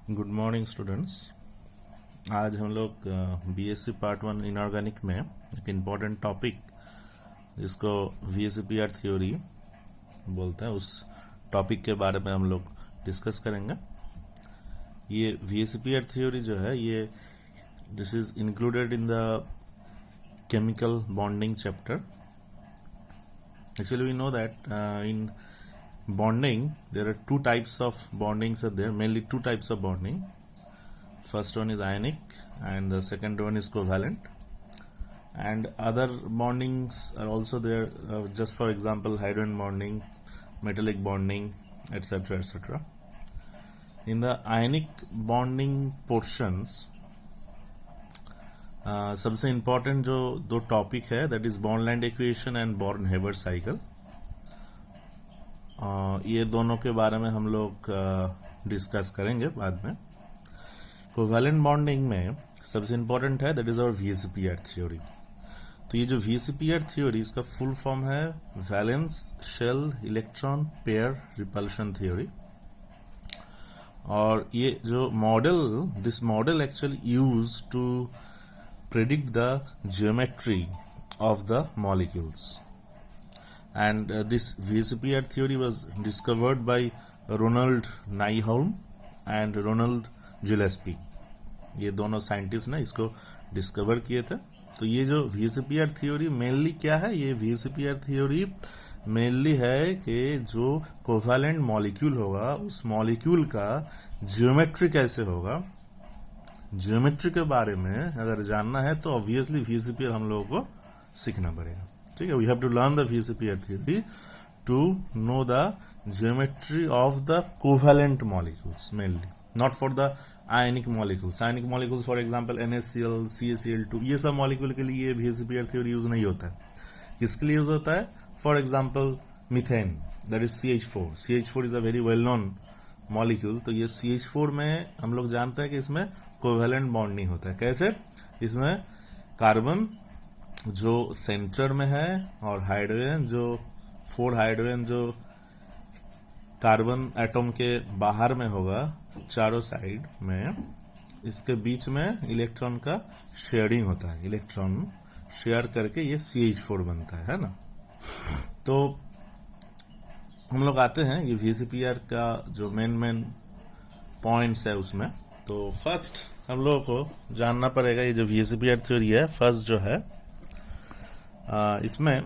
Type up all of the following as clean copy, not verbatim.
Good morning students. आज हम लोग बीएससी पार्ट 1 इनऑर्गेनिक में एक इम्पॉर्टेंट टॉपिक जिसको वीएसपीआर थ्योरी बोलते हैं उस टॉपिक के बारे में हम लोग डिस्कस करेंगे। ये वीएसपीआर थ्योरी जो है ये this is included in the chemical bonding chapter. Actually, we know that in bonding there are two types of bondings are there, mainly two types of bonding. First one is ionic and the second one is covalent, and other bondings are also there, just for example hydrogen bonding, metallic bonding, etc etc. In the ionic bonding portions सबसे important जो दो topic है that is Born-Lande equation and Born-Haber cycle. ये दोनों के बारे में हम लोग डिस्कस करेंगे बाद में। कोवैलेंट बॉन्डिंग में सबसे इम्पॉर्टेंट है that is our VSEPR theory. तो ये जो वीएसपीआर थ्योरी इसका फुल फॉर्म है valence shell electron pair repulsion theory. और ये जो model this model actually use to predict the geometry of the molecules, and this VSEPR theory was discovered by Ronald Nyholm and Ronald Gillespie। ये दोनों scientist ने इसको discover किए थे। तो ये जो VSEPR थ्योरी मेनली क्या है, ये VSEPR थ्योरी मेनली है कि जो कोवैलेंट मॉलिक्यूल होगा उस मॉलिक्यूल का जियोमेट्री कैसे होगा, ज्योमेट्री के बारे में अगर जानना है तो ऑब्वियसली वीएसपीआर हम लोगों को सीखना पड़ेगा। ठीक है, we have to learn the VSEPR theory to know the geometry of the covalent molecules mainly, not for the ionic molecules. Ionic molecules for example NaCl, CaCl2 ये सब मॉलिक्यूल के लिए वीएसपीआर थ्योरी यूज नहीं होता है। किसके लिए यूज होता है? For example methane that is CH4। CH4 is a very well known molecule. तो ये CH4 में हम लोग जानते हैं कि इसमें कोवैलेंट बॉन्ड नहीं होता है। कैसे? इसमें कार्बन जो सेंटर में है और हाइड्रोजन जो 4 हाइड्रोजन जो कार्बन एटम के बाहर में होगा चारों साइड में, इसके बीच में इलेक्ट्रॉन का शेयरिंग होता है। इलेक्ट्रॉन शेयर करके ये CH4 बनता है ना। तो हम लोग आते हैं ये वीएसपीआर का जो मेन पॉइंट्स है उसमें। तो फर्स्ट हम लोगों को जानना पड़ेगा ये जो वीएसपीआर थ्योरी है, फर्स्ट जो है इसमें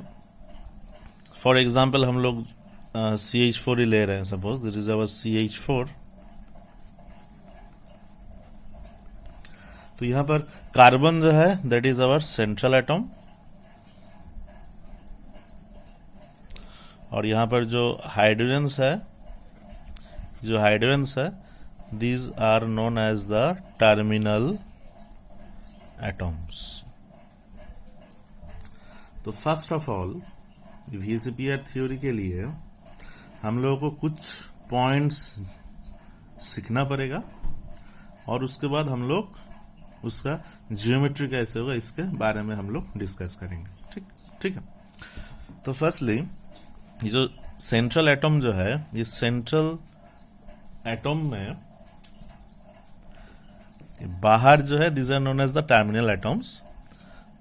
फॉर एग्जांपल हम लोग CH4 ही ले रहे हैं। Suppose this is our CH4। तो यहाँ पर कार्बन जो है that is our central atom, और यहाँ पर जो हाइड्रोजन्स है these are known as the terminal atoms। तो फर्स्ट ऑफ ऑल वीएसपीआर थ्योरी के लिए हम लोगों को कुछ पॉइंट्स सीखना पड़ेगा और उसके बाद हम लोग उसका जियोमेट्री कैसे होगा इसके बारे में हम लोग डिस्कस करेंगे। ठीक है। तो फर्स्टली ये जो सेंट्रल एटम जो है, ये सेंट्रल एटम में बाहर जो है this are known as the terminal atoms.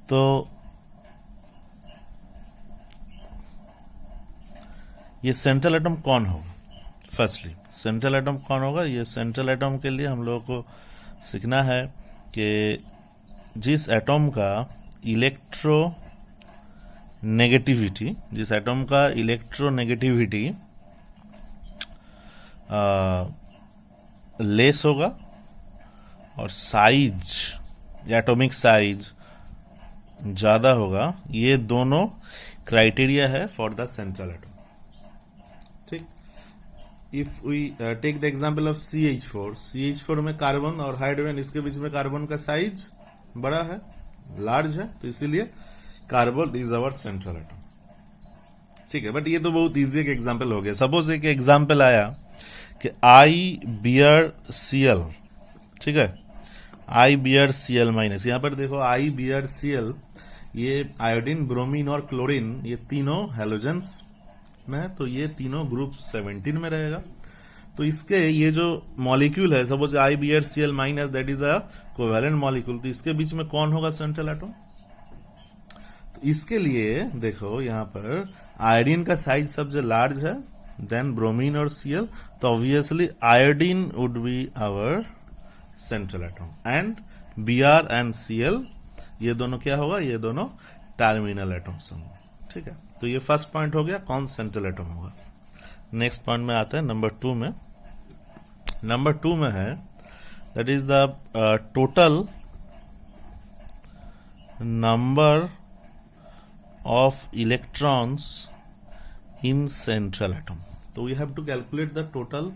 तो ये सेंट्रल एटम कौन होगा? फर्स्टली सेंट्रल एटम कौन होगा? ये सेंट्रल एटम के लिए हम लोगों को सीखना है कि जिस एटम का इलेक्ट्रोनेगेटिविटी लेस होगा और साइज एटॉमिक साइज ज्यादा होगा। ये दोनों क्राइटेरिया है फॉर द सेंट्रल एटम। ठीक। If we take the example of CH4 में कार्बन और हाइड्रोजन, इसके बीच में कार्बन का साइज बड़ा है, लार्ज है, तो इसीलिए carbon is our central atom. ठीक है, बट ये तो बहुत इजी एक एग्जांपल हो गया। सपोज एक एग्जांपल आया कि IBrCl। ठीक है, IBrCl-। यहाँ पर देखो IBrCl ये आयोडीन, ब्रोमीन और क्लोरीन ये तीनों हैलोजेंस में, तो ये तीनों ग्रुप 17 में रहेगा। तो इसके ये जो मॉलिक्यूल है, suppose IBrCl minus, that is a covalent molecule, तो इसके बीच में कौन होगा सेंट्रल एटम? तो इसके लिए देखो यहाँ पर आयोडीन का साइज सबसे लार्ज है, देन ब्रोमीन और Cl, तो obviously iodine would be our central atom and Br and Cl ये दोनों क्या होगा? ये दोनों टर्मिनल एटम्स होंगे, ठीक है। तो ये फर्स्ट पॉइंट हो गया, कौन सेंट्रल एटम होगा। नेक्स्ट पॉइंट में आते हैं नंबर 2 में। नंबर 2 में है that is the total number of electrons in central atom. तो we have to calculate the total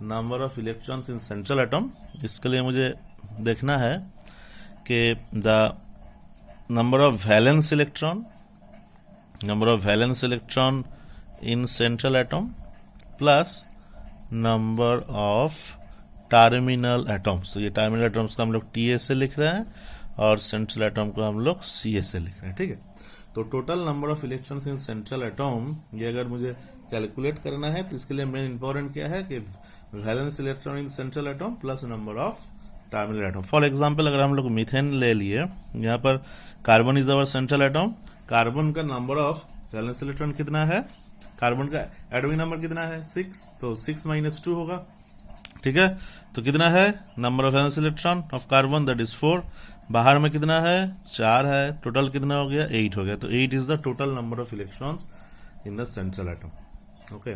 number of electrons in central atom. इसके लिए मुझे देखना है कि the number of valence electron in central atom plus number of terminal atoms. तो ये terminal atoms को हम लोग TA से लिख रहे हैं और सेंट्रल एटम को हम लोग CA से लिख रहे हैं, ठीक है। तो total number of electrons in central atom ये अगर मुझे कैलकुलेट करना है तो इसके लिए मेन इंपॉर्टेंट क्या है कि valence electron in central atom plus number of terminal atom. For example अगर हम लोग मीथेन ले लिए, यहाँ पर carbon is our central atom, carbon का नंबर ऑफ वैलेंस इलेक्ट्रॉन कितना है, कार्बन का एटॉमिक नंबर कितना है 6, तो 6 - 2 होगा, ठीक है। तो कितना है number of valence electron of carbon, that is 4, बाहर में कितना है 4 है, टोटल कितना हो गया 8 हो गया। तो 8 is the total number of electrons in the central atom, okay.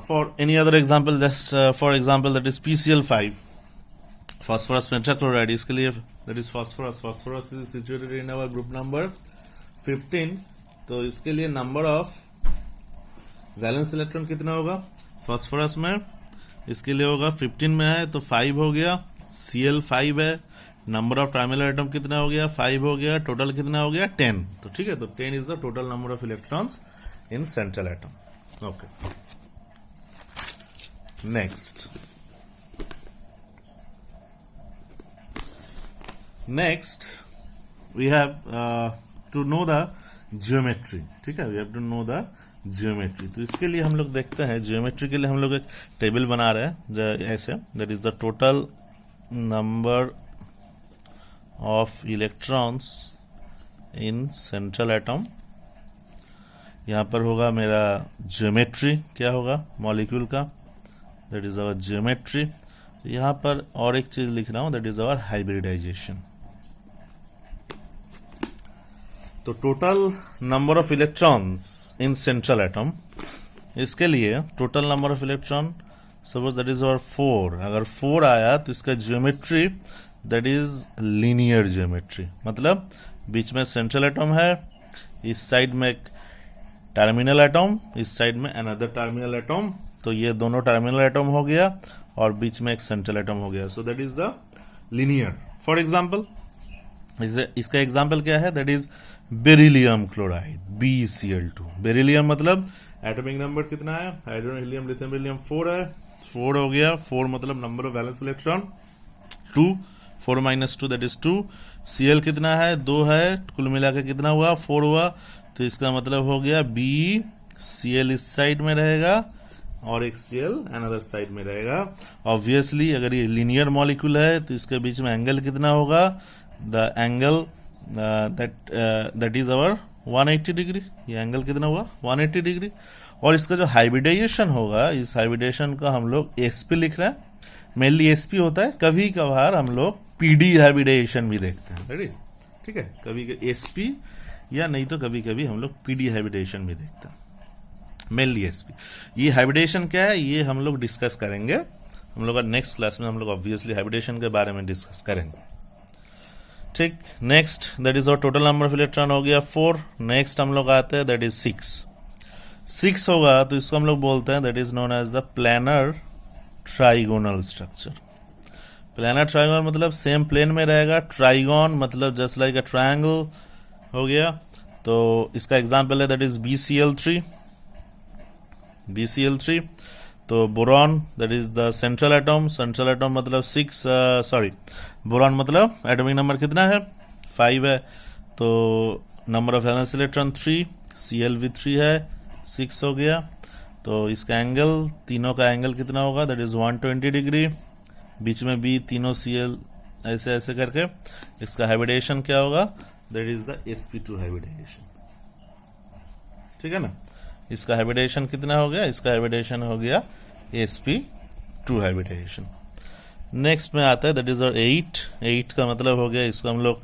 For any other example, just for example that is PCl5, phosphorus pentachloride, इसके लिए that is phosphorus is situated in our group number 15, तो इसके लिए number of valence electron कितना होगा phosphorus में, इसके लिए होगा 15 में है तो 5 हो गया, Cl 5 है, नंबर ऑफ टर्मिनल एटम कितना हो गया 5 हो गया, टोटल कितना हो गया 10, तो ठीक है। तो 10 is the total number of electrons in central atom, okay. Next we have to know the geometry, ठीक है। we have to know the geometry। तो इसके लिए हम लोग देखते हैं, geometry के लिए हम लोग एक टेबल बना रहे हैं ऐसे, that is the total number of electrons in central atom। यहाँ पर होगा मेरा geometry, क्या होगा मॉलिक्यूल का, that is our geometry। यहाँ पर और एक चीज लिख रहा हूं, that is our hybridization। तो total number of electrons in central atom, इसके लिए total number of electron suppose that is और 4, अगर 4 आया तो इसका geometry that is linear geometry, मतलब बीच में सेंट्रल एटम है, इस साइड में एक टर्मिनल एटम, इस साइड में अनदर टर्मिनल एटम, तो ये दोनों टर्मिनल एटम हो गया और बीच में एक सेंट्रल एटम हो गया, so that is the linear. For example इसका एग्जाम्पल क्या है, that is beryllium chloride BeCl2। Beryllium मतलब एटॉमिक नंबर कितना है, हाइड्रोजन हीलियम लिथियम बेरिलियम 4 है, 4 हो गया, 4 मतलब number of valence electron 2, 4 - 2 that is 2, Cl कितना है 2 है, कुल मिला के कितना हुआ 4 हुआ, तो इसका मतलब हो गया BeCl इस साइड में रहेगा और एक Cl अनदर साइड में रहेगा। ऑब्वियसली अगर ये लीनियर मॉलिक्यूल है तो इसके बीच में एंगल कितना होगा, the angle that is our 180 degree, ये एंगल कितना हुआ 180 डिग्री। और इसका जो हाइब्रिडाइजेशन होगा, इस हाइब्रिडेशन का हम लोग SP लिख रहे हैं, मेनली SP होता है, कभी कभार हम लोग PD हाइब्रिडाइजेशन भी देखते हैं, ठीक है, कभी SP या नहीं तो कभी कभी हम लोग PD हाइब्रिडाइजेशन भी देखते हैं, मेनली SP। ये हाइब्रिडेशन क्या है ये हम लोग डिस्कस करेंगे, हम लोग नेक्स्ट क्लास में हम लोग ऑब्वियसली हाइब्रिडेशन के बारे में डिस्कस करेंगे, ठीक। नेक्स्ट दैट इज और टोटल नंबर ऑफ इलेक्ट्रॉन हो गया 4। नेक्स्ट हम लोग आते हैं दैट इज 6 होगा तो इसको हम लोग बोलते हैं that is known as the planar trigonal structure. Planar trigonal मतलब सेम प्लेन में रहेगा, ट्राइगोन मतलब जस्ट लाइक अ ट्रायंगल हो गया। तो इसका एग्जांपल है दैट इज BCl3। तो boron that is the central atom मतलब 6 बोरॉन मतलब एटॉमिक नंबर कितना है 5 है, तो number of valence electron 3, Cl भी 3 है 6 हो गया। तो इसका एंगल, तीनों का एंगल कितना होगा, दैट इज 120 डिग्री, बीच में भी तीनों Cl ऐसे ऐसे करके। इसका हैबिटेशन क्या होगा, that is the sp2 habitation, ठीक है ना। इसका हैबिटेशन कितना हो गया, इसका हैबिटेशन हो गया sp2 हैबिटेशन। नेक्स्ट में आता है दैट इज और 8 का मतलब हो गया, इसको हम लोग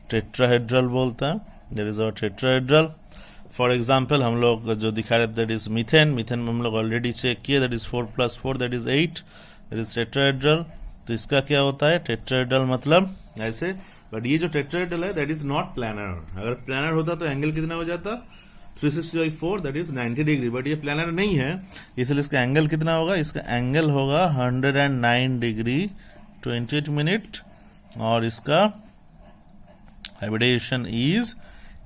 टेट्राहेड्रल बोलते हैं, दैट इज और टेट्राहेड्रल। फॉर एग्जाम्पल हम लोग जो दिखा रहे थे दैट इज मीथेन में हम लोग ऑलरेडी चेक किए, that is 4 + 4 that is 8, that is tetrahedral. तो इसका क्या होता है, टेट्राहेड्रल मतलब ऐसे, बट ये जो टेट्राहेड्रल है दैट इज नॉट प्लानर। अगर प्लानर होता तो एंगल कितना हो जाता, 360/4 दैट इज 90 डिग्री, बट ये प्लानर नहीं है, इसलिए इसका एंगल कितना होगा, इसका एंगल होगा 109 डिग्री 28 मिनट, और इसका हैबिटेशन इज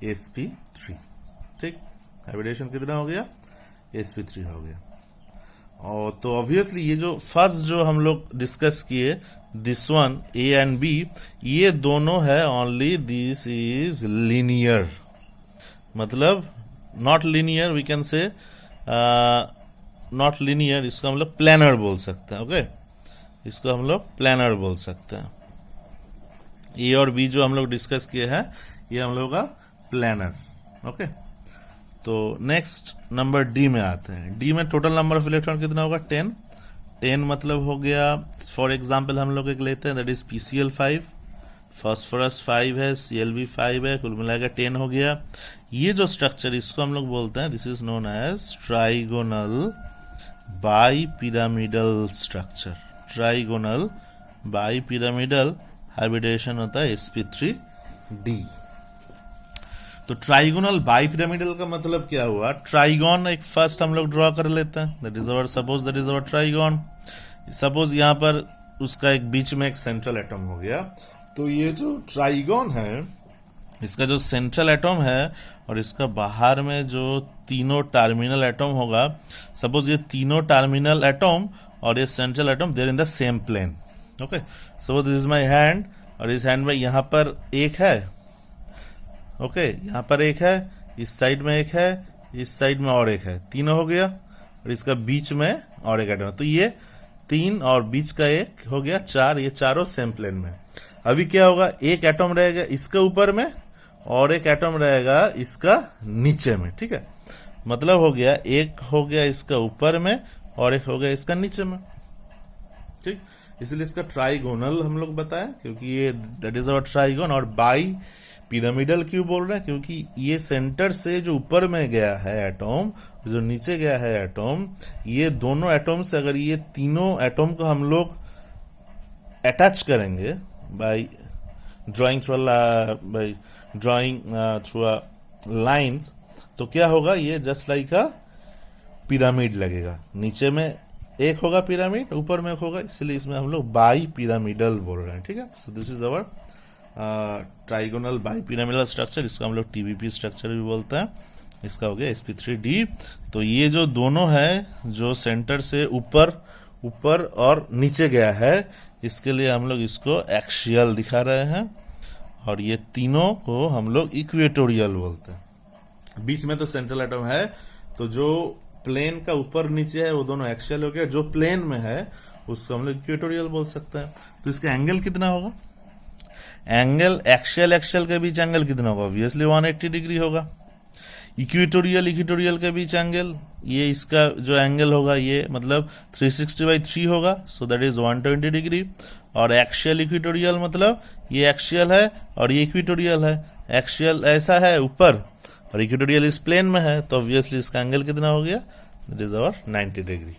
sp3, ठीक। हैबिटेशन कितना हो गया, sp3 हो गया। और तो ऑब्वियसली ये जो फर्स्ट जो हम लोग डिस्कस किए, this one A and B, ये दोनों है ओनली दिस इज लीनियर, मतलब not linear, we can say not linear, इसको हम लोग प्लानर बोल सकते हैं, ओके, इसको हम लोग प्लानर बोल सकते हैं। A और B जो हम लोग डिस्कस किए हैं ये हम लोग का प्लानर, ओके। तो नेक्स्ट नंबर D में आते हैं। D में टोटल नंबर ऑफ इलेक्ट्रॉन कितना होगा, 10 मतलब हो गया। फॉर एग्जांपल हम लोग एक लेते हैं दैट इज PCl5, फास्फोरस 5 है, Cl भी 5 है, कुल मिलाकर 10 हो गया। ये जो स्ट्रक्चर इसको हम लोग बोलते हैं, this is known as trigonal bipyramidal structure. Trigonal bipyramidal hybridisation होता है sp3d। तो ट्राइगोनल बाइपिरामिडल का मतलब क्या हुआ, ट्राइगोन एक फर्स्ट हम लोग ड्रॉ कर लेते हैं, that is our suppose that is our trigon. Suppose यहाँ पर उसका एक बीच में एक सेंट्रल एटम हो गया, तो ये जो ट्राइगोन है इसका जो सेंट्रल एटम है और इसका बाहर में जो तीनों टर्मिनल एटम होगा, सपोज ये तीनों टर्मिनल एटम और ये central atom they're in the same plane, okay. Suppose this is my hand, और इस हैंड में यहाँ पर एक है, ओके, यहाँ पर एक है, इस साइड में एक है, इस साइड में और एक है, तीनों हो गया, और इसका बीच में और एक एटम, तो ये 3 और बीच का एक हो गया 4, ये चारों सेम प्लेन में। अभी क्या होगा, एक एटम रहेगा इसके ऊपर में और एक एटम रहेगा इसका नीचे में, ठीक है। मतलब हो गया एक हो गया इसका ऊपर में और एक हो गया इसका नीचे में, ठीक। इसलिए इसका ट्राइगोनल हम लोग बताया, क्योंकि ये दैट इज अवर ट्राइगोन। और बाई पिरामिडल क्यों बोल रहे हैं, क्योंकि ये सेंटर से जो ऊपर में गया है एटम, जो नीचे गया है एटम, ये दोनों एटम से अगर ये तीनों एटम को हम लोग अटैच करेंगे बाय ड्राइंग थ्रू लाइंस, तो क्या होगा, ये जस्ट लाइक अ पिरामिड लगेगा। नीचे में एक होगा पिरामिड, ऊपर में एक होगा, इसलिए इसमें हम लोग बाई पिरामिडल बोल रहे हैं, ठीक है। सो this is our trigonal bi pyramidal structure, इसको हम लोग TBP स्ट्रक्चर भी बोलते हैं। इसका हो गया sp3d। तो ये जो दोनों है जो सेंटर से ऊपर और नीचे गया है, इसके लिए हम लोग इसको एक्सियल दिखा रहे हैं, और ये तीनों को हम लोग इक्वेटोरियल बोलते हैं। बीच में तो सेंट्रल एटम है, तो जो प्लेन का ऊपर नीचे है वो दोनों एक्सियल हो गया, जो प्लेन में है उसको हम लोग इक्वेटोरियल बोल सकते हैं। तो इसका एंगल कितना होगा, एंगल एक्सियल के बीच एंगल कितना होगा, ऑब्वियसली 180 डिग्री होगा। इक्वेटोरियल के बीच एंगल, ये इसका जो एंगल होगा ये मतलब 360/3 होगा, सो दैट इज 120 डिग्री। और एक्सियल इक्वेटोरियल मतलब ये एक्सियल है और ये इक्वेटोरियल है, एक्सियल ऐसा है ऊपर और इक्वेटोरियल इस प्लेन में है, तो ऑब्वियसली इसका एंगल कितना हो गया, that is our 90 degree.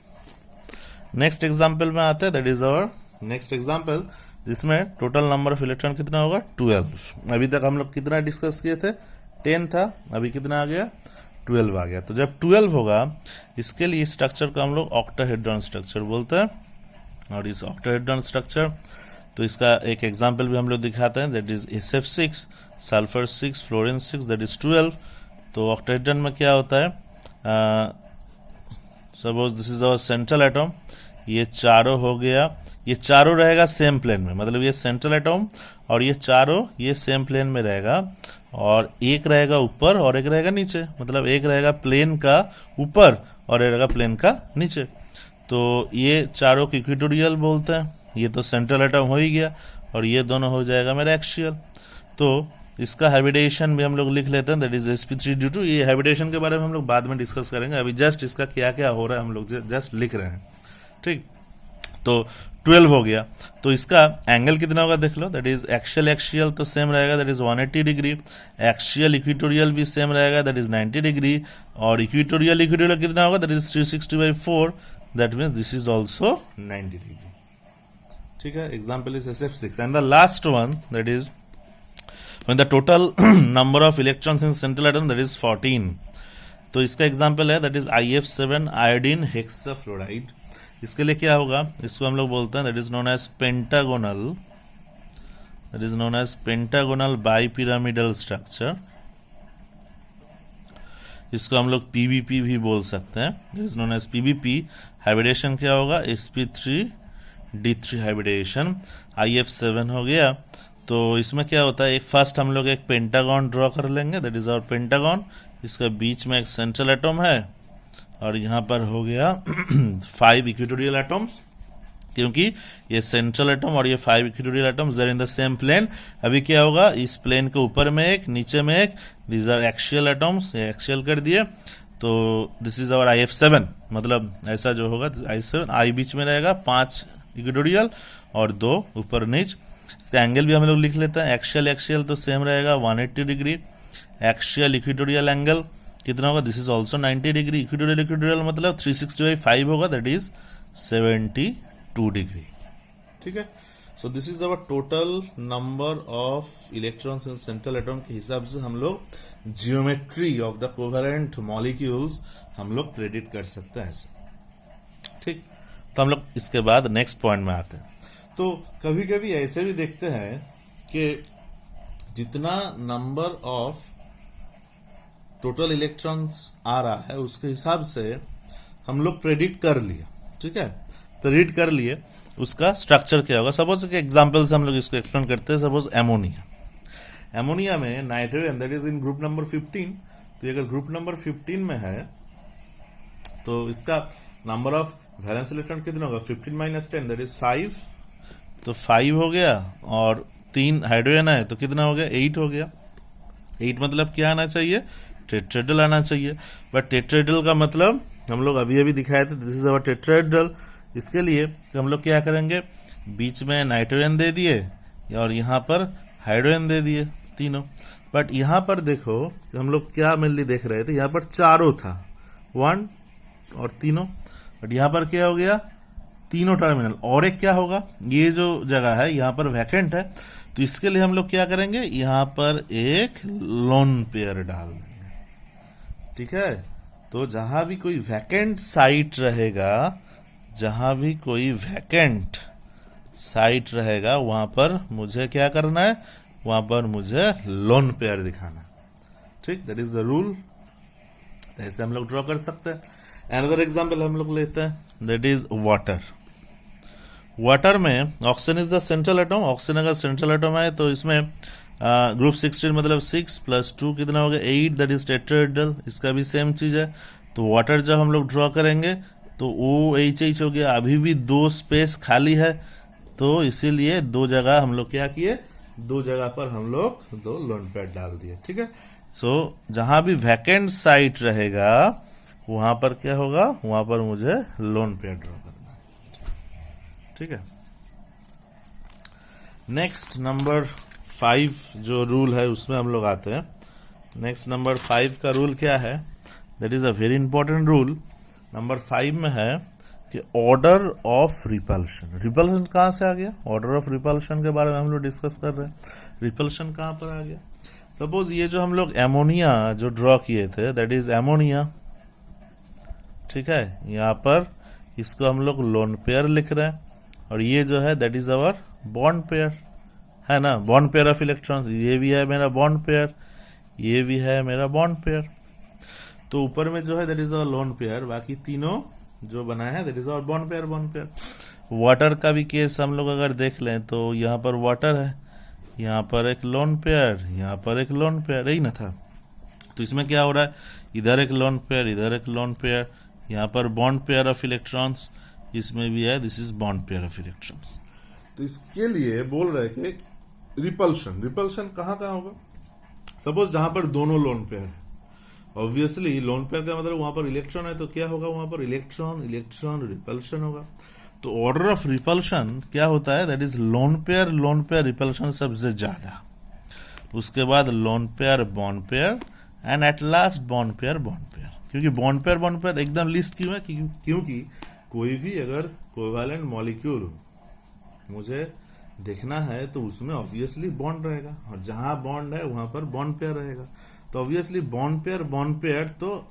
Next example में आता है, that is our next example, जिसमें टोटल नंबर ऑफ इलेक्ट्रॉन कितना होगा, 12। अभी तक हम लोग कितना डिस्कस किए थे, 10 था, अभी कितना आ गया, 12 आ गया। तो जब 12 होगा, इसके लिए स्ट्रक्चर को हम लोग ऑक्टाहेड्रॉन स्ट्रक्चर बोलते हैं। और इस ऑक्टाहेड्रॉन स्ट्रक्चर, तो इसका एक एग्जाम्पल भी हम लोग दिखाते हैं, that is SF6, sulphur 6, fluorine 6, that is 12। तो ऑक्टाहेड्रॉन में क्या होता है, suppose this is our central atom, ये चारों हो गया, ये चारों रहेगा सेम प्लेन में, मतलब ये सेंट्रल एटम और ये चारों ये सेम प्लेन में रहेगा। और एक रहेगा ऊपर और एक रहेगा नीचे, मतलब एक रहेगा प्लेन का ऊपर और एक रहेगा प्लेन का नीचे। तो ये चारों को इक्वेटोरियल बोलते हैं। ये तो सेंट्रल एटम हो ही गया और ये दोनों हो जाएगा मेरा एक्सियल। तो इसका हैबिटेशन भी हम लोग लिख लेते हैं, दैट इज sp3d2। ये हैबिटेशन के बारे में हम लोग बाद में डिस्कस करेंगे, अभी जस्ट इसका क्या क्या हो रहा है हम लोग जस्ट लिख रहे हैं। ठीक, तो 12 हो गया। तो इसका एंगल कितना होगा देख लो, दैट इज एक्सियल एक्सियल तो सेम रहेगा, that is 180 degree. Axial equatorial भी सेम रहेगा, दैट इज 90 डिग्री। और इक्वेटोरियल इक्वेटोरियल कितना होगा, that is 360/4, that means this is also 90 degree. ठीक है, example is SF6 and the last one that is when the total number of electrons in central atom that is 14। तो इसका example है that is IF7 iodine hexafluoride. इसके लिए क्या होगा, इसको हम लोग बोलते हैं that is known as pentagonal bipyramidal structure. इसको हम लोग PBP भी बोल सकते हैं, that is known as PBP। Hybridisation क्या होगा, sp3d3 हाइब्रिडेशन। IF7 हो गया। तो इसमें क्या होता है, एक फर्स्ट हम लोग एक पेंटागन ड्रॉ कर लेंगे, दैट इज आवर पेंटागन। इसका बीच में एक सेंट्रल एटम है और यहाँ पर हो गया 5 इक्वेटोरियल एटम्स, क्योंकि ये सेंट्रल एटम और ये 5 equatorial atoms they're in the same plane. अभी क्या होगा, इस प्लेन के ऊपर में एक, नीचे में एक, दीज आर एक्सियल एटम्स, ये एक्सियल कर दिए। तो दिस इज आवर IF7, मतलब ऐसा जो होगा I7, I बीच में रहेगा, 5 इक्वेटोरियल और 2 ऊपर नीच। इसका एंगल भी हम लोग लिख लेते हैं, एक्सियल एक्सियल तो सेम रहेगा 180 डिग्री। एक्सियल इक्वेटोरियल एंगल कितना होगा, this is also 90 degree. Equatorial equatorial मतलब 360/5 होगा, दैट इज 72 डिग्री। ठीक है, सो this is our total number of electrons in central atom के हिसाब से हम लोग geometry of the covalent molecules हम लोग प्रेडिक्ट कर सकते हैं ऐसे। ठीक, तो हम लोग इसके बाद नेक्स्ट पॉइंट में आते हैं। तो कभी कभी ऐसे भी देखते हैं कि जितना नंबर ऑफ टोटल इलेक्ट्रॉन्स आ रहा है उसके हिसाब से हम लोग प्रेडिक्ट कर लिया। ठीक है, प्रेडिक्ट कर लिए उसका स्ट्रक्चर क्या होगा। सपोज के एग्जांपल से हम लोग इसको एक्सप्लेन करते हैं। सपोज एमोनिया में nitrogen that is in group number 15। तो अगर ग्रुप नंबर 15 में है तो इसका नंबर ऑफ वैलेंस इलेक्ट्रॉन कितना होगा, 15 - 10 दैट इज 5। तो 5 हो गया और 3 हाइड्रोजन है तो कितना हो गया, 8 हो गया। 8 मतलब क्या आना चाहिए, टेट्राहेड्रल आना चाहिए। बट टेट्राहेड्रल का मतलब हम लोग अभी अभी दिखाए थे, दिस इज अवर टेट्राहेड्रल। इसके लिए हम लोग क्या करेंगे, बीच में नाइट्रोजन दे दिए और यहाँ पर हाइड्रोजन दे दिए तीनों। बट यहाँ पर देखो हम लोग क्या मेनली देख रहे थे, यहाँ पर चारों था, 1 और तीनों। बट यहाँ पर क्या हो गया, तीनों टर्मिनल और एक क्या होगा, ये जो जगह है यहाँ पर वैकेंट है। तो इसके लिए हम लोग क्या करेंगे, यहाँ पर एक लोन पेयर डाल देंगे। ठीक है, तो जहां भी कोई वैकेंट साइट रहेगा, जहां भी कोई वैकेंट साइट रहेगा वहां पर मुझे क्या करना है, वहां पर मुझे लोन पेयर दिखाना है। ठीक, दैट इज द रूल। ऐसे हम लोग ड्रॉ कर सकते हैं। अनदर एग्जांपल हम लोग लेते हैं, दैट इज वाटर। वाटर में oxygen is the central atom. Oxygen अगर सेंट्रल एटम है तो इसमें ग्रुप 16 मतलब 6 + 2 कितना हो गया, 8, दैट इज टेट्राहेड्रल। इसका भी सेम चीज है। तो वाटर जब हम लोग ड्रॉ करेंगे तो OH हो गया, अभी भी 2 स्पेस खाली है, तो इसीलिए 2 जगह हम लोग क्या किए, 2 जगह पर हम लोग 2 लोन पेयर डाल दिए। ठीक है, सो जहां भी वैकेंट साइट रहेगा वहां पर क्या होगा, वहां पर मुझे लोन पेयर ड्रॉ करना है। ठीक है, नेक्स्ट नंबर 5 जो रूल है उसमें हम लोग आते हैं। नेक्स्ट नंबर 5 का रूल क्या है, that is a very important rule. Number 5 में है कि ऑर्डर ऑफ रिपल्शन। रिपल्शन कहां से आ गया, ऑर्डर ऑफ रिपल्शन के बारे में हम लोग डिस्कस कर रहे हैं। रिपल्शन कहां पर आ गया, सपोज ये जो हम लोग एमोनिया जो ड्रॉ किए थे, दैट इज एमोनिया। ठीक है, यहाँ पर इसको हम लोग लोन पेयर लिख रहे हैं और ये जो है that is our bond pair, है ना, बॉन्ड पेयर ऑफ इलेक्ट्रॉन्स। ये भी है मेरा बॉन्ड पेयर, ये भी है मेरा बॉन्ड पेयर। तो ऊपर में जो है that is our lone pair, बाकी तीनों जो बनाए हैं that is our bond pair. Water का भी केस हम लोग अगर देख लें तो यहाँ पर वाटर है, यहाँ पर एक लोन पेयर, यहाँ पर एक लोन पेयर, यही ना था। तो इसमें क्या हो रहा है, इधर एक लोन पेयर, इधर एक लोन पेयर, यहाँ पर बॉन्ड पेयर ऑफ इलेक्ट्रॉन्स, इसमें भी है, this is bond pair of electrons. तो इसके लिए बोल रहे हैं कि रिपल्शन, रिपल्शन कहाँ कहाँ होगा, सपोज जहां पर दोनों लोन पेयर है, ऑब्वियसली लोन पेयर का मतलब वहां पर इलेक्ट्रॉन है, तो क्या होगा, वहां पर इलेक्ट्रॉन इलेक्ट्रॉन रिपल्शन होगा। तो ऑर्डर ऑफ रिपल्शन क्या होता है, that is lone pair repulsion सबसे ज्यादा, उसके बाद lone pair bond pair, and at last bond pair. क्योंकि बॉन्ड पेयर एकदम लिस्ट क्यों है, क्योंकि कोई भी अगर कोवैलेंट मॉलिक्यूल मुझे देखना है तो उसमें ऑब्वियसली बॉन्ड रहेगा, और जहां बॉन्ड है वहां पर बॉन्ड पेयर रहेगा। तो ऑब्वियसली बॉन्ड पेयर तो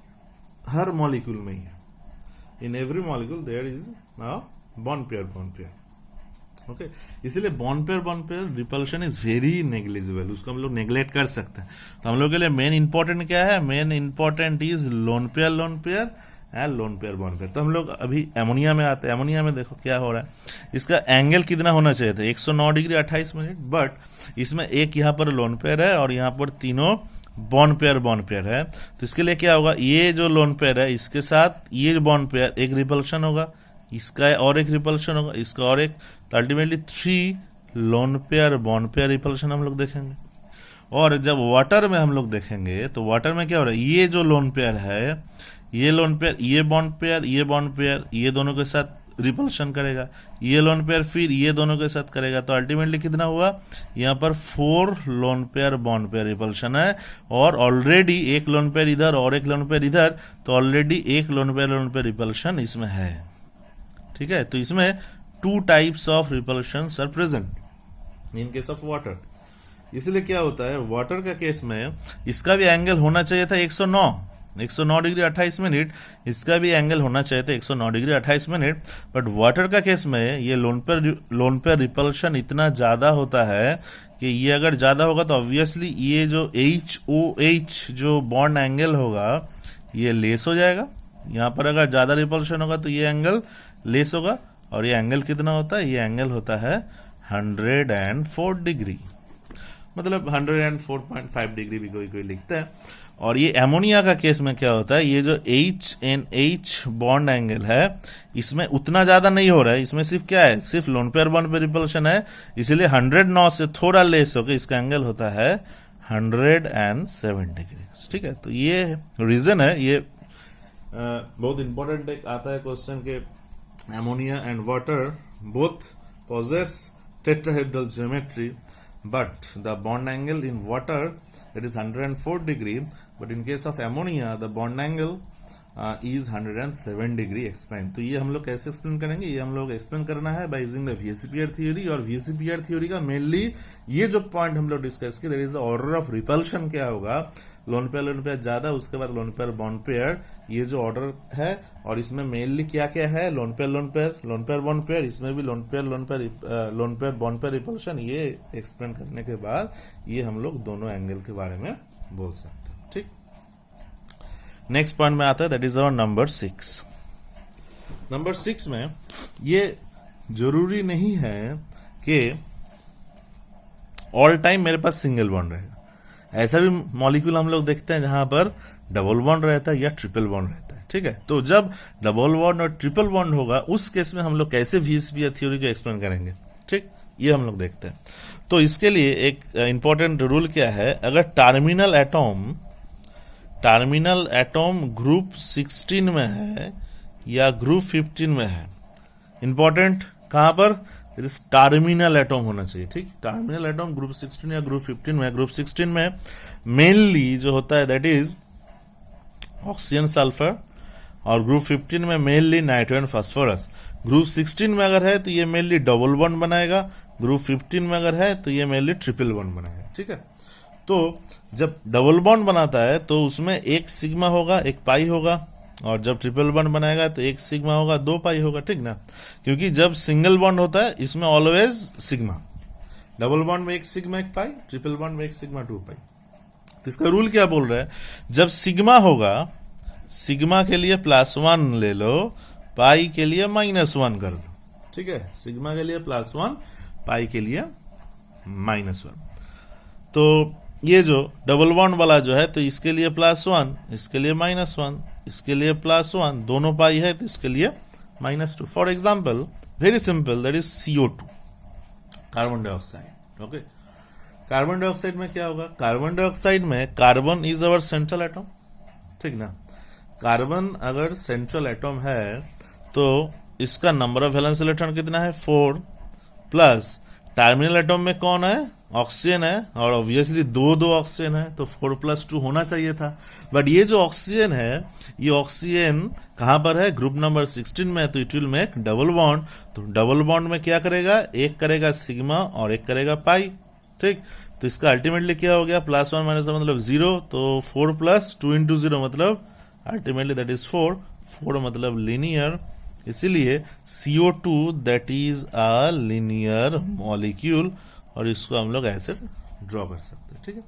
हर मॉलिक्यूल में ही है, in every molecule there is bond pair. Okay, इसीलिए bond pair repulsion is very negligible, उसको हम लोग नेग्लेक्ट कर सकते हैं। तो हम लोग के लिए मेन इंपॉर्टेंट क्या है, main important is lone pair and lone pair bond pair. तो हम लोग अभी एमोनिया में आते हैं। एमोनिया में देखो क्या हो रहा है, इसका एंगल कितना होना चाहिए था, 109 डिग्री 28 मिनट, बट इसमें एक यहाँ पर लोन पेयर है और यहाँ पर तीनों बॉन्ड पेयर है। तो इसके लिए क्या होगा, ये जो लोन पेयर है इसके साथ ये बॉन्ड पेयर, एक रिपल्शन होगा, इसका और एक रिपल्शन होगा, इसका और एक, तो ultimately 3 lone pair bond pair repulsion हम लोग देखेंगे। और जब वाटर में हम लोग देखेंगे तो वाटर में क्या हो रहा है, ये जो लोन पेयर है, ये लोन पेयर, ये बॉन्ड पेयर, ये दोनों के साथ रिपल्शन करेगा, ये लोन पेयर फिर ये दोनों के साथ करेगा। तो अल्टीमेटली कितना हुआ, यहाँ पर 4 lone pair bond pair repulsion है, और ऑलरेडी एक लोन पेयर इधर और एक लोन पेयर इधर, तो ऑलरेडी एक लोन पेयर रिपल्शन इसमें है। ठीक है, तो इसमें 2 types of repulsions are present in case of water. इसलिए क्या होता है, वाटर का केस में इसका भी एंगल होना चाहिए था 109 डिग्री 28 मिनट, इसका भी एंगल होना चाहिए था 109 डिग्री 28 मिनट, बट वाटर का केस में ये लोन पेयर रिपल्शन इतना ज्यादा होता है कि ये अगर ज्यादा होगा तो ऑब्वियसली ये जो HOH जो बॉन्ड एंगल होगा ये लेस हो जाएगा। यहाँ पर अगर ज्यादा रिपल्शन होगा तो ये एंगल लेस होगा, और ये एंगल कितना होता है, ये एंगल होता है 104 डिग्री, मतलब 104.5 डिग्री भी कोई लिखता है। और ये एमोनिया का केस में क्या होता है, ये जो HNH बॉन्ड एंगल है इसमें उतना ज्यादा नहीं हो रहा है, इसमें सिर्फ क्या है, सिर्फ लोन पेयर बॉन्ड पे रिपल्शन है, इसीलिए 109 से थोड़ा लेस होकर इसका एंगल होता है 107 डिग्री। ठीक है, तो ये रीजन है, ये बहुत इंपॉर्टेंट आता है क्वेश्चन के, ammonia and water both possess tetrahedral geometry, but the bond angle in water that is 104 degree, but in case of ammonia the bond angle is 107 degree explain. तो ये हम लोग कैसे एक्सप्लेन करेंगे, ये हम लोग एक्सप्लेन करना है by using the VSEPR theory. और VSEPR थ्योरी का मेनली ये जो पॉइंट हम लोग डिस्कस किए, that is the order of repulsion क्या होगा, लोन पेयर ज्यादा, उसके बाद लोन पेयर बॉन्ड पेयर, ये जो ऑर्डर है। और इसमें मेनली क्या क्या है, लोन पेयर बॉन्ड पेयर, इसमें भी lone pair bond pair repulsion, ये एक्सप्लेन करने के बाद ये हम लोग दोनों एंगल के बारे में बोल सकते हैं। ठीक, नेक्स्ट पॉइंट में आता है, that is our number 6। Number 6 में ये जरूरी नहीं है कि ऑल टाइम मेरे पास सिंगल बॉन्ड रहेगा, ऐसा भी मॉलिक्यूल हम लोग देखते हैं जहां पर डबल बॉन्ड रहता है या ट्रिपल बॉन्ड रहता है। ठीक है, तो जब डबल बॉन्ड और ट्रिपल बॉन्ड होगा उस केस में हम लोग कैसे VSEPR थ्योरी को एक्सप्लेन करेंगे, ठीक, ये हम लोग देखते हैं। तो इसके लिए एक इंपॉर्टेंट रूल क्या है, अगर टर्मिनल एटॉम ग्रुप 16 में है या ग्रुप 15 में है, इंपॉर्टेंट कहां पर, टर्मिनल एटॉम होना चाहिए। ठीक, टर्मिनल एटॉम ग्रुप 16 या ग्रुप 15 में, ग्रुप 16 में मेनली जो होता है दैट इज ऑक्सीजन सल्फर, और ग्रुप 15 में मेनली नाइट्रोजन फास्फोरस। ग्रुप 16 में अगर है तो ये मेनली डबल बॉन्ड बनाएगा, ग्रुप 15 में अगर है तो ये मेनली ट्रिपल बॉन्ड बनाएगा। ठीक है, तो जब डबल बॉन्ड बनाता है तो उसमें एक सिग्मा होगा, एक पाई होगा, और जब ट्रिपल बॉन्ड बनाएगा तो एक सिग्मा होगा, 2 पाई होगा। ठीक ना, क्योंकि जब सिंगल बॉन्ड होता है इसमें ऑलवेज सिग्मा, डबल बॉन्ड में एक सिग्मा एक पाई, ट्रिपल बॉन्ड में एक सिग्मा 2 पाई। तो इसका रूल क्या बोल रहा है, जब सिग्मा होगा, सिग्मा के लिए +1 ले लो, पाई के लिए -1 कर लो। ठीक है, सिग्मा के लिए +1, पाई के लिए -1। तो ये जो डबल बॉन्ड वाला जो है तो इसके लिए +1, इसके लिए -1, इसके लिए +1, दोनों पाई है तो इसके लिए -2. For example very simple, that is CO2, carbon dioxide. Okay, carbon dioxide में क्या होगा? कार्बन डाइऑक्साइड में carbon is our central atom, ठीक ना. कार्बन अगर सेंट्रल एटम है तो इसका नंबर ऑफ वैलेंस इलेक्ट्रॉन कितना है? 4, प्लस टर्मिनल एटम में कौन है? ऑक्सीजन है, और ऑब्वियसली दो ऑक्सीजन है तो 4 + 2 होना चाहिए था. बट ये जो ऑक्सीजन है, ये ऑक्सीजन कहां पर है? ग्रुप नंबर 16 में, तो it will make double bond. तो डबल बॉन्ड में क्या करेगा? एक करेगा सिग्मा और एक करेगा पाई, ठीक. तो इसका अल्टीमेटली क्या हो गया? +1 -1 मतलब 0, तो 4 + 2 × 0 मतलब अल्टीमेटली दैट इज 4. 4 मतलब लीनियर, इसीलिए CO2 that is a linear molecule, और इसको हम लोग ऐसे ड्रॉ कर सकते हैं, ठीक है.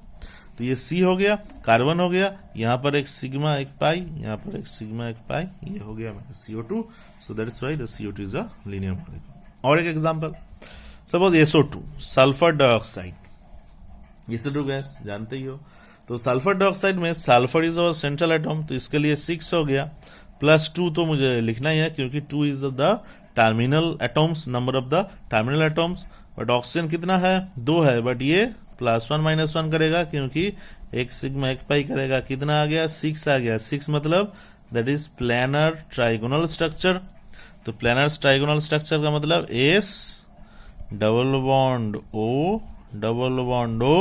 तो ये C हो गया, कार्बन हो गया, यहाँ पर एक सिग्मा एक पाई, यहाँ पर एक सिग्मा एक पाई, ये हो गया मेरा CO2. So that is why the CO2 is a linear molecule. और एक example, suppose SO2, sulphur dioxide. SO2 gas जानते ही हो. तो सल्फर डाइऑक्साइड में sulphur is our central atom, तो इसके लिए 6 हो गया, +2 तो मुझे लिखना ही है क्योंकि 2 is the terminal atoms, number of the terminal atoms. But oxygen कितना है? 2 है, बट ये +1 -1 करेगा क्योंकि एक सिग्मा एक पाई करेगा. कितना आ गया? 6 आ गया. 6 मतलब that is planar trigonal structure. तो प्लैनर ट्राइगोनल स्ट्रक्चर का मतलब S double bond O,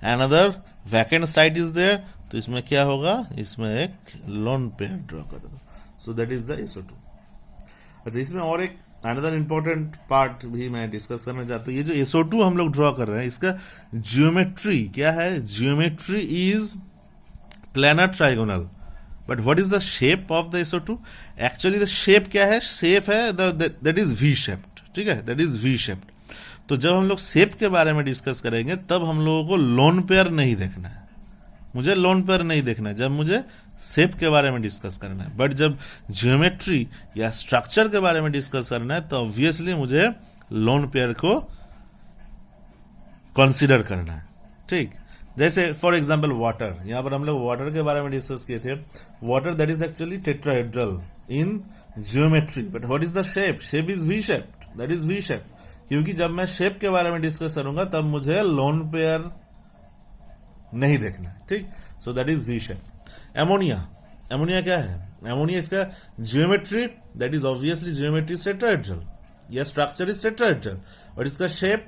another vacant site is there. तो इसमें क्या होगा? इसमें एक लोन पेयर ड्रॉ कर दो. So that is the SO2. अच्छा, इसमें और एक अनदर इंपॉर्टेंट पार्ट भी मैं डिस्कस करना चाहता हूँ. ये जो SO2 हम लोग ड्रॉ कर रहे हैं, इसका जियोमेट्री क्या है? Geometry is planar trigonal. But what is the shape of the SO2? Actually the shape क्या है? शेप है दैट इज V शेप्ड, ठीक है, दैट इज V शेप्ड. तो जब हम लोग शेप के बारे में डिस्कस करेंगे तब हम लोगों को लोन पेयर नहीं देखना है. मुझे लोन पेयर नहीं देखना है जब मुझे शेप के बारे में डिस्कस करना है. बट जब ज्योमेट्री या स्ट्रक्चर के बारे में डिस्कस करना है तो ऑब्वियसली मुझे लोन पेयर को कंसीडर करना है, ठीक. जैसे फॉर एग्जांपल वाटर, यहां पर हम लोग वाटर के बारे में डिस्कस किए थे. Water that is actually tetrahedral in geometry, but what is the shape? Shape is V shaped, that is V shape. क्योंकि जब मैं शेप के बारे में डिस्कस करूंगा तब मुझे लोन पेयर नहीं देखना है, ठीक. So that is V shape. Ammonia क्या है? एमोनिया इसका geometry that is obviously geometry tetrahedral या स्ट्रक्चर इज टेट्राहेड्रल, और इसका shape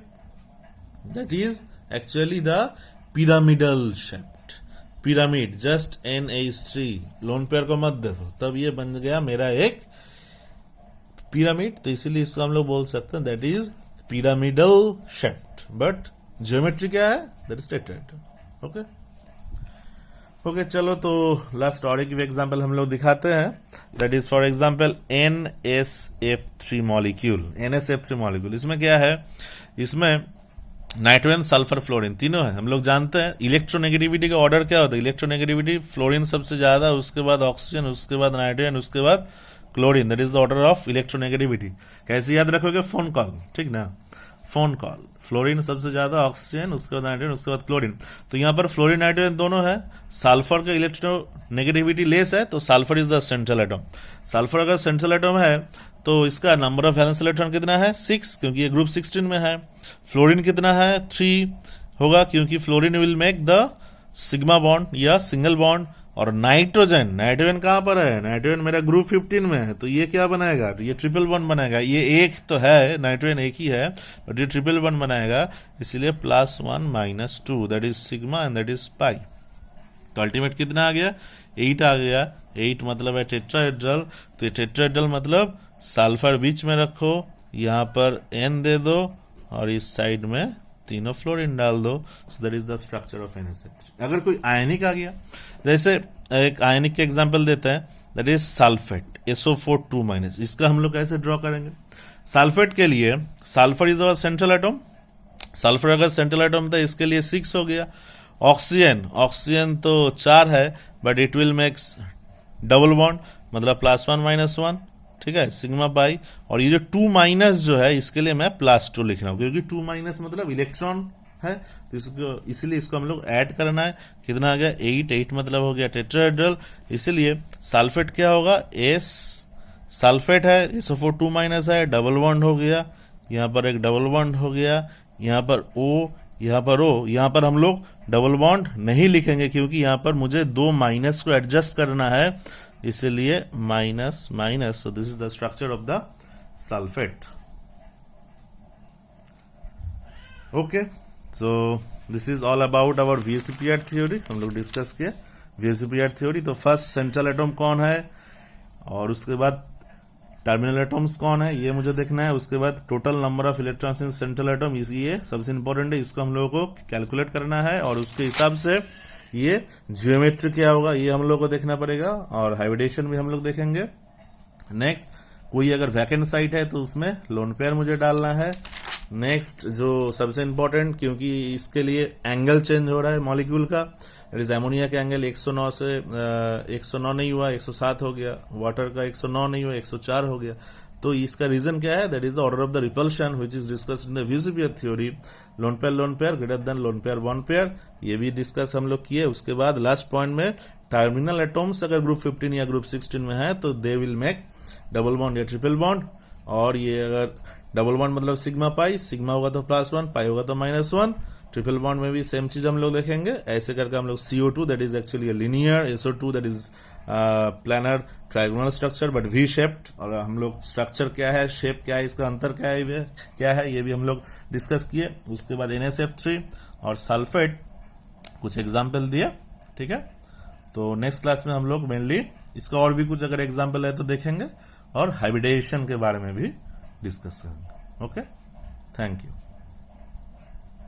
that is actually the pyramidal shaped. Pyramid, just NH3. Lone pair को मत देखो, तब ये बन गया मेरा एक पिरामिड. तो इसीलिए इसको हम लोग बोल सकते हैं that is pyramidal shaped. But geometry क्या है? That is tetrahedral. ओके, चलो तो लास्ट और एक एग्जांपल हम लोग दिखाते हैं. That is for example NSF3 molecule. NSF3 molecule, इसमें क्या है? इसमें नाइट्रोजन, सल्फर, फ्लोरीन तीनों है. हम लोग जानते हैं इलेक्ट्रोनेगेटिविटी का ऑर्डर क्या होता है? इलेक्ट्रोनेगेटिविटी फ्लोरीन सबसे ज्यादा, उसके बाद ऑक्सीजन, उसके बाद नाइट्रोजन, उसके बाद chlorine. That is the order of electronegativity. कैसे याद रखोगे? फोन कॉल, ठीक ना. फोन कॉल, फ्लोरीन सबसे ज्यादा, ऑक्सीजन, उसके बाद नाइट्रोजन, उसके बाद क्लोरीन. तो यहाँ पर फ्लोरीन नाइट्रोजन दोनों है. सल्फर का इलेक्ट्रोनेगेटिविटी लेस है, तो sulphur is the central atom. Sulphur अगर सेंट्रल एटम है तो इसका नंबर ऑफ वैलेंस इलेक्ट्रॉन कितना है? 6, क्योंकि ये ग्रुप 16 में है. फ्लोरीन कितना है? 3 होगा, क्योंकि fluorine will make the sigma bond या सिंगल बॉन्ड. और नाइट्रोजन कहां पर है? नाइट्रोजन मेरा ग्रुप 15 में है, तो ये क्या बनाएगा? ये ट्रिपल बॉन्ड बनाएगा. ये एक तो है, नाइट्रोजन एक ही है, बट ये ट्रिपल बॉन्ड बनाएगा, इसलिए +1 -2 that is sigma and that is pi. तो अल्टीमेट कितना आ गया? 8 आ गया. 8 मतलब है टेट्राहेड्रल. तो ये टेट्राहेड्रल मतलब सल्फर बीच में रखो, यहाँ पर N दे दो और इस साइड में तीनों फ्लोरीन डाल दो. So that is the structure of NSF3. अगर कोई आयनिक आ गया, जैसे एक आयनिक के एग्जांपल देते हैं, दैट इज सल्फेट, SO4 2-. इसका हम लोग कैसे ड्रॉ करेंगे? सल्फेट के लिए sulphur is our central atom. Sulphur अगर सेंट्रल एटम था, इसके लिए 6 हो गया. ऑक्सीजन तो 4 है, but it will make double bond, मतलब +1 -1, ठीक है, सिग्मा पाई. और ये जो 2- जो है, इसके लिए मैं +2 लिख रहा हूं, क्योंकि 2- मतलब इलेक्ट्रॉन है, तो इसको इसीलिए इसको हम लोग ऐड करना है। कितना आ गया 8 मतलब हो गया टेट्राहेड्रल। इसीलिए सल्फेट क्या होगा, एस सल्फेट है, SO4 2 माइनस है, डबल बॉन्ड हो गया, यहाँ पर एक डबल बॉन्ड हो गया, यहाँ पर O, यहाँ पर O, यहाँ पर हम लोग डबल बॉन्ड नहीं लिखेंगे क्योंकि यहाँ पर मुझे 2 माइनस को एडजस्ट करना है, इसलिए minus minus. So this is the structure of the sulphate. Okay, so this is all about our VSEPR theory. हम लोग डिस्कस किया VSEPR थ्योरी। तो फर्स्ट सेंट्रल एटम कौन है, और उसके बाद टर्मिनल एटम्स कौन है, ये मुझे देखना है। उसके बाद total number of electrons in central atom, ये सबसे इंपॉर्टेंट है, इसको हम लोगों को कैलकुलेट करना है, और उसके हिसाब से ये जियोमेट्री क्या होगा ये हम लोग को देखना पड़ेगा, और हाइब्रिडेशन भी हम लोग देखेंगे। नेक्स्ट, कोई अगर वैकेंट साइट है तो उसमें लोन पेयर मुझे डालना है। नेक्स्ट, जो सबसे इंपॉर्टेंट, क्योंकि इसके लिए एंगल चेंज हो रहा है मॉलिक्यूल का, इट इज एमोनिया का एंगल 109 से 109 नहीं हुआ, 107 हो गया। वाटर का 109 नहीं हुआ, 104 हो गया। तो इसका रीजन क्या है, that is the order of the repulsion which is discussed in the VSEPR theory. Lone pair greater than lone pair bond pair, ये भी डिस्कस हम लोग किए। उसके बाद लास्ट पॉइंट में टर्मिनल एटम्स अगर ग्रुप 15 या ग्रुप 16 में है तो they will make double bond या ट्रिपल बॉन्ड, और ये अगर डबल बॉन्ड मतलब सिग्मा पाई, सिग्मा होगा तो +1, पाई होगा तो -1। ट्रिपल बॉन्ड में भी सेम चीज हम लोग देखेंगे। ऐसे करके हम लोग CO2 that is actually linear, SO2 that is planar trigonal structure but V shaped, और हम लोग स्ट्रक्चर क्या है, शेप क्या है, इसका अंतर क्या है ये भी हम लोग डिस्कस किए। उसके बाद NSF3 और सल्फेट कुछ एग्जाम्पल दिया, ठीक है। तो नेक्स्ट क्लास में हम लोग मेनली इसका और भी कुछ अगर एग्जाम्पल है तो देखेंगे, और हाइब्रिडेशन के बारे में भी डिस्कस करेंगे। Okay, thank you.